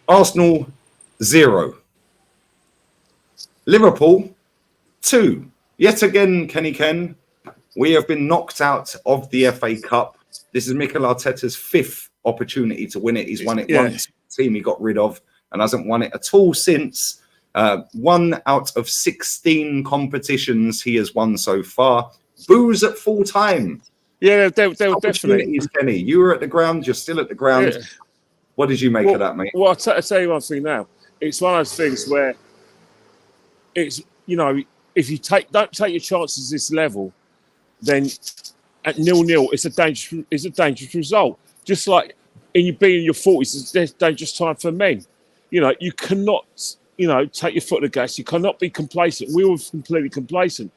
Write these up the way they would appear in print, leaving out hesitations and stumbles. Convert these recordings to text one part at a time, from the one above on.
Arsenal 0. Liverpool 2. Yet again, Kenny Ken, we have been knocked out of the FA Cup. This is Mikel Arteta's 5th opportunity to win it. He's won it once. Team he got rid of and hasn't won it at all since. 1 out of 16 competitions he has won so far. Boos at full time. Yeah, they were definitely. Kenny, you were at the ground. You're still at the ground. Yeah. What did you make of that, mate? Well, I'll tell you one thing now. It's one of those things where it's, if you don't take your chances this level, then at 0-0, it's a dangerous result. Just like being in your 40s, it's a dangerous time for men. You cannot, take your foot on the gas. You cannot be complacent. We were completely complacent.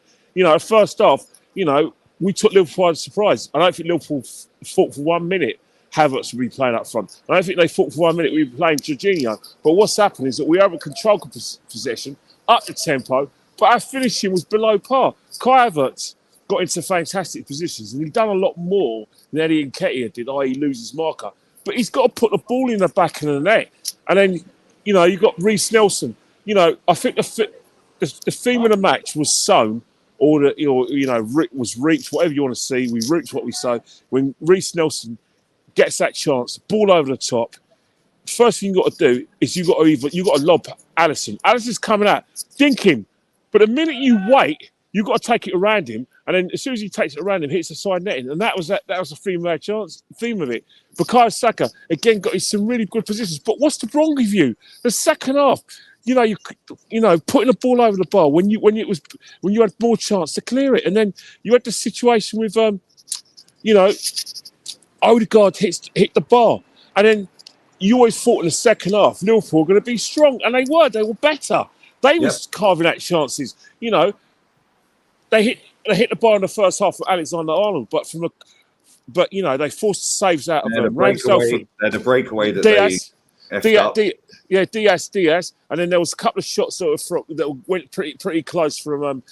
First half, we took Liverpool by surprise. I don't think Liverpool thought for 1 minute Havertz would be playing up front. I don't think they thought for 1 minute we were playing Jorginho. But what's happened is that we over controlled possession, up the tempo, but our finishing was below par. Kai Havertz got into fantastic positions, and he'd done a lot more than Eddie Nketiah did, i.e. lose his marker. But he's got to put the ball in the back of the net. And then, you've got Reece Nelson. I think the theme of the match was sown, or was reaped, whatever you want to see. We reaped what we sow. When Reece Nelson gets that chance, ball over the top, first thing you've got to do is you've got to lob Alisson. Alisson's coming out, thinking, but the minute you wait, you've got to take it around him, and then as soon as he takes it around him, hits the side netting, and that was the theme of it. Bukayo Saka again got in some really good positions, but what's wrong with you? The second half, you putting the ball over the bar when you had more chance to clear it, and then you had the situation with Odegaard hit the bar, and then you always thought in the second half Liverpool were going to be strong, and they were better. They was carving out chances. They hit the bar in the first half for Alexander-Arnold, but they forced saves out of them. They had a breakaway that Diaz, Diaz, Diaz, and then there was a couple of shots that went pretty close from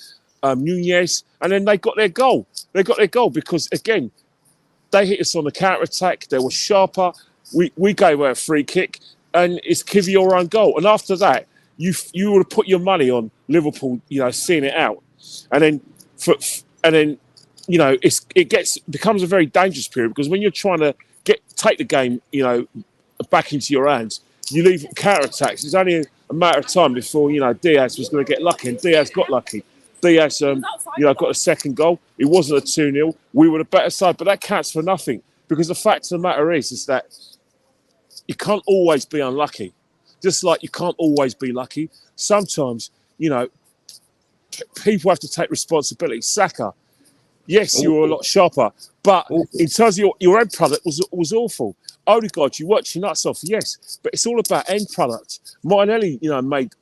Nunez, and then they got their goal. They got their goal because again they hit us on the counter attack. They were sharper. We gave away a free kick, and it's give your own goal. And after that, you would have put your money on Liverpool, seeing it out, and then it becomes a very dangerous period because when you're trying to take the game, back into your hands, you leave counter attacks. It's only a matter of time before Diaz was going to get lucky, and Diaz got lucky. Diaz, got a second goal. It wasn't a 2-0. We were the better side, but that counts for nothing because the fact of the matter is that you can't always be unlucky. Just like you can't always be lucky. Sometimes, people have to take responsibility. Saka, yes, you were a lot sharper, but in terms of your end product was awful. Odegaard, you worked your nuts off, yes, but it's all about end product. Martinelli,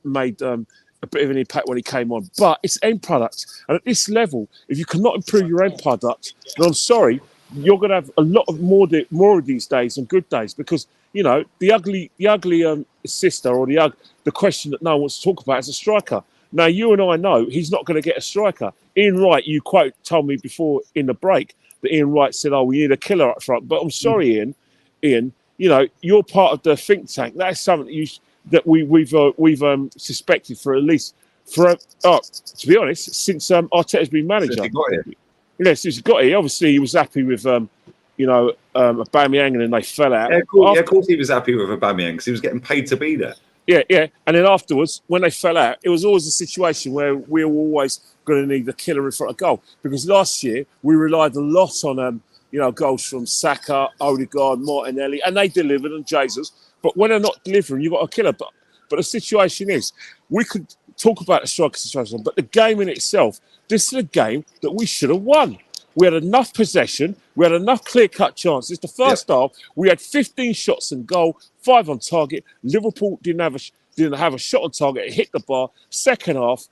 made a bit of an impact when he came on, but it's end product. And at this level, if you cannot improve your end product, then I'm sorry, you're going to have a lot of more of these days and good days because the ugly sister or the question that no one wants to talk about is a striker. Now you and I know he's not going to get a striker. Ian Wright, you told me before in the break that Ian Wright said, "Oh, we need a killer up front." But I'm sorry, Ian. You're part of the think tank. That's something that we've suspected for at least to be honest, since Arteta's been manager. Since he got here. Yes, since he got here. Obviously, he was happy with Aubameyang, and then they fell out. Yeah, of course he was happy with Aubameyang because he was getting paid to be there. Yeah. And then afterwards, when they fell out, it was always a situation where we were always going to need a killer in front of goal. Because last year, we relied a lot on, goals from Saka, Odegaard, Martinelli, and they delivered, and Jesus. But when they're not delivering, you've got a killer. But the situation is, we could talk about the striker situation, but the game in itself, this is a game that we should have won. We had enough possession. We had enough clear-cut chances. The first half, we had 15 shots and goal, 5 on target. Liverpool didn't have a shot on target. It hit the bar. Second half,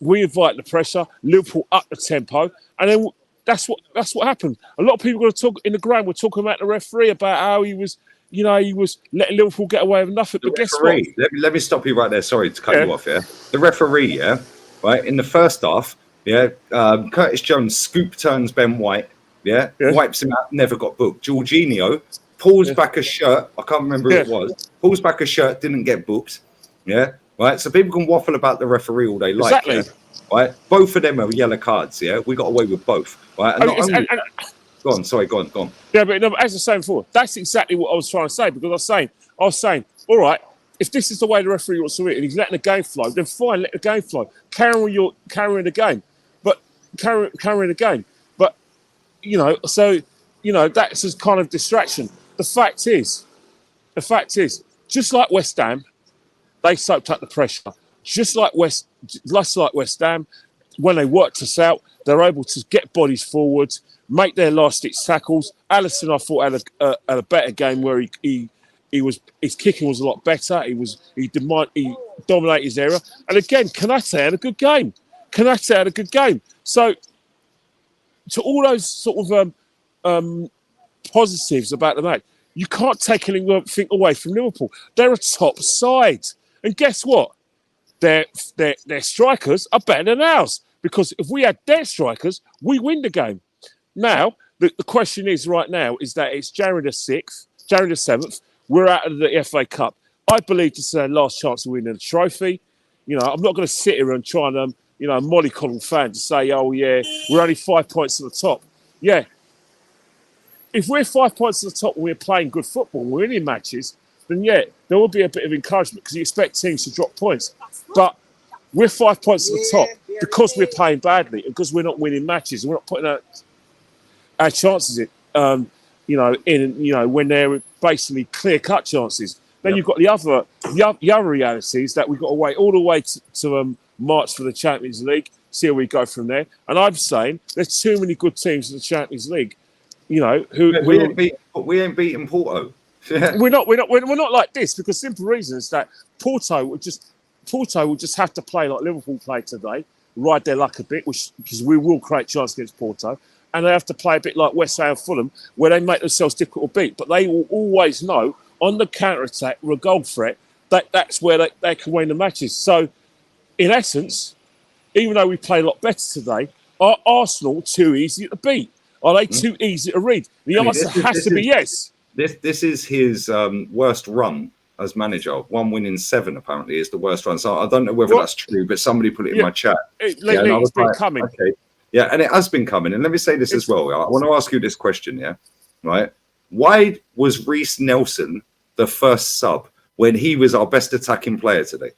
we invited the pressure. Liverpool upped the tempo, and then that's what happened. A lot of people are going to talk in the ground. We're talking about the referee about how he was letting Liverpool get away with nothing. But guess what? Let me stop you right there. Sorry to cut you off. Yeah, the referee. Yeah, right in the first half. Yeah, Curtis Jones scoop turns Ben White. Yeah, wipes him out. Never got booked. Jorginho pulls back a shirt. I can't remember who it was. Pulls back a shirt, didn't get booked. Yeah, right. So people can waffle about the referee all they like. Exactly. Yeah? Right. Both of them are yellow cards. Yeah, we got away with both. Right. And not only. Go on. Sorry. Go on. Yeah, but no, as I was saying before, that's exactly what I was trying to say, because I was saying, all right, if this is the way the referee wants to it and he's letting the game flow, then fine, let the game flow. Carrying the game, but carrying the game. But that's a kind of distraction. The fact is, just like West Ham, they soaked up the pressure. Just like West Ham, when they worked us out, they're able to get bodies forward, make their last-ditch tackles. Alisson, I thought, had a better game where his kicking was a lot better. He dominated his area. And again, Kanate had a good game. So, to all those sort of positives about the match, you can't take anything away from Liverpool. They're a top side, and guess what? Their strikers are better than ours, because if we had their strikers, we win the game. Now, the question is right now is that it's January the 7th. We're out of the FA Cup. I believe this is our last chance of winning the trophy. I'm not going to sit here and try and mollycoddle fans to say, oh yeah, we're only 5 points at the top. Yeah. If we're 5 points at the top and we're playing good football and we're winning matches, then yeah, there will be a bit of encouragement, because you expect teams to drop points. But we're 5 points at the top because we're playing badly and because we're not winning matches and we're not putting our chances in, when they're basically clear-cut chances. Then you've got the other realities that we've got to wait all the way to March for the Champions League, see how we go from there. And I'm saying there's too many good teams in the Champions League. We ain't beating Porto. We're not like this, because simple reason is that Porto will just have to play like Liverpool played today, ride their luck a bit, because we will create chance against Porto, and they have to play a bit like West Ham, Fulham, where they make themselves difficult to beat. But they will always know on the counter attack or a goal threat that's where they can win the matches. So, in essence, even though we play a lot better today, are Arsenal too easy to beat? Are they too easy to read? The answer has to be yes. This is his worst run as manager. 1 win in 7 apparently is the worst run. So I don't know whether that's true, but somebody put it in my chat. It's been coming. Okay. Yeah, and it has been coming. And let me say this as well. I want to ask you this question, yeah? Right? Why was Reece Nelson the first sub when he was our best attacking player today?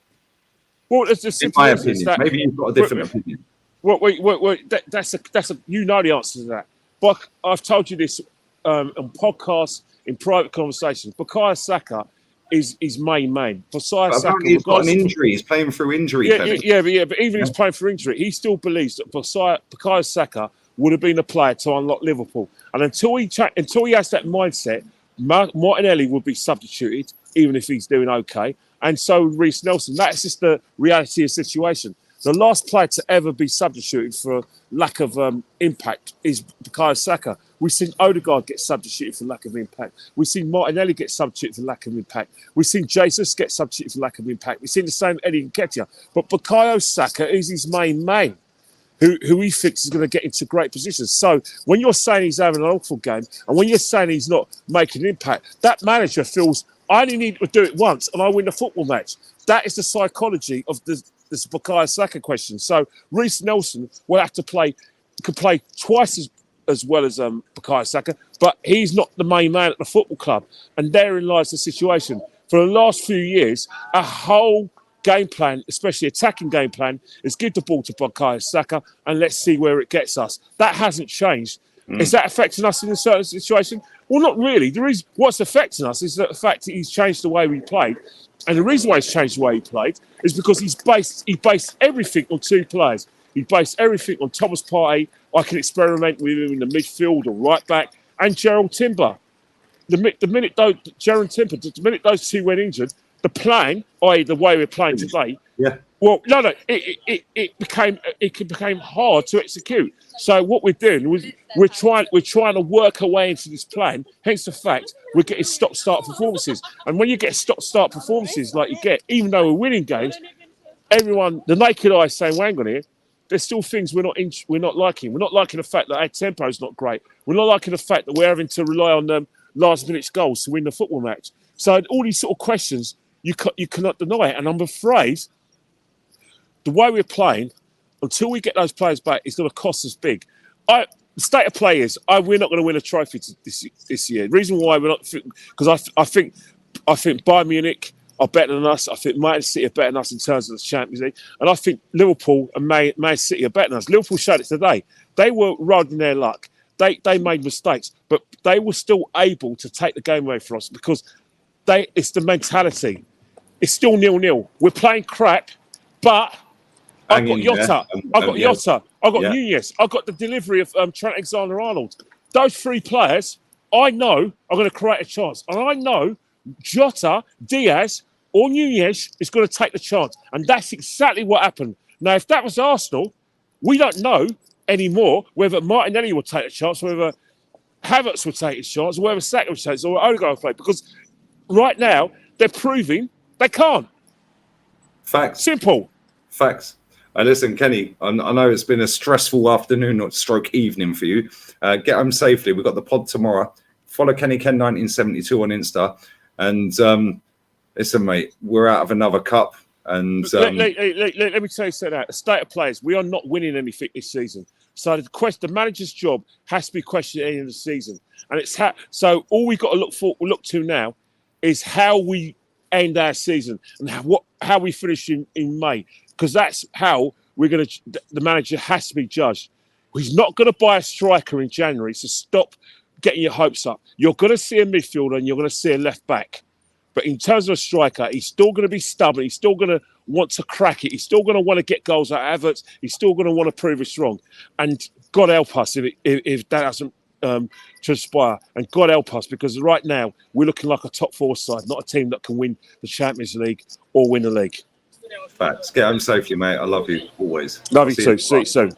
Well, it's just in my opinion. Maybe you've got a different opinion. Wait. That's a you know the answer to that. But I've told you this on podcasts, in private conversations. Bukayo Saka is main. Bukayo Saka, he's got an injury. He's playing through injury. But even he's playing through injury, he still believes that Bukayo Saka would have been a player to unlock Liverpool. And until he has that mindset, Martinelli would be substituted, even if he's doing okay. And so Reece Nelson. That's just the reality of the situation. The last player to ever be substituted for lack of impact is Bukayo Saka. We've seen Odegaard get substituted for lack of impact. We've seen Martinelli get substituted for lack of impact. We've seen Jesus get substituted for lack of impact. We've seen the same Eddie Nketiah. But Bukayo Saka is his main man, who he thinks is going to get into great positions. So when you're saying he's having an awful game, and when you're saying he's not making an impact, that manager feels, I only need to do it once and I win the football match. That is the psychology of this Bukayo Saka question. So Reece Nelson will have to could play twice as well as Bukayo Saka, but he's not the main man at the football club. And therein lies the situation. For the last few years, a whole game plan, especially attacking game plan, is give the ball to Bukayo Saka and let's see where it gets us. That hasn't changed. Is that affecting us in a certain situation? Well, not really. What's affecting us is the fact that he's changed the way we played. And the reason why he's changed the way he played is because he based everything on 2 players. He based everything on Thomas Partey. I can experiment with him in the midfield or right back, and Gerald Timber. The minute those 2 went injured, the plan, i.e. the way we're playing today, well, no, it became hard to execute. So what we're doing is we're trying to work our way into this plan. Hence the fact we're getting stop-start performances. And when you get stop-start performances like you get, even though we're winning games, everyone, the naked eye, is saying, "Well, hang on here, there's still things we're not liking. We're not liking the fact that our tempo is not great. We're not liking the fact that we're having to rely on last minute goals to win the football match. So all these sort of questions, you cannot deny it. And I'm afraid the way we're playing, until we get those players back, it's going to cost us big. The state of play is we're not going to win a trophy this year. The reason why we're not, because I think Bayern Munich are better than us. I think Man City are better than us in terms of the Champions League. And I think Liverpool and Man City are better than us. Liverpool showed it today. They were riding their luck. They made mistakes, but they were still able to take the game away from us because it's the mentality. It's still 0-0. We're playing crap, but I've got Jota. I've got Jota. I've got Nunez. I've got the delivery of Trent Alexander-Arnold. Those three players, I know, are going to create a chance. And I know Jota, Diaz, or Nunez is going to take the chance. And that's exactly what happened. Now, if that was Arsenal, we don't know anymore whether Martinelli will take a chance, whether Havertz will take his chance, or whether Saka will take it, or Odegaard will play. Because right now, they're proving they can't. Facts. Simple. Facts. Listen, Kenny, I know it's been a stressful afternoon or stroke evening for you. Get home safely. We've got the pod tomorrow. Follow Kenny Ken 1972 on Insta. And listen, mate, we're out of another cup. And let me tell you something. The state of players, we are not winning anything this season. So the manager's job has to be questioned at the end of the season. And so all we've got to look to now is how we end our season and how we finish in May. Because that's how the manager has to be judged. He's not going to buy a striker in January, so stop getting your hopes up. You're going to see a midfielder and you're going to see a left back. But in terms of a striker, he's still going to be stubborn. He's still going to want to crack it. He's still going to want to get goals at Havertz. He's still going to want to prove us wrong. And God help us if that doesn't transpire. And God help us, because right now we're looking like a top four side, not a team that can win the Champions League or win the league. Facts. Get home safely, mate. I love you always. Love you too. See you soon.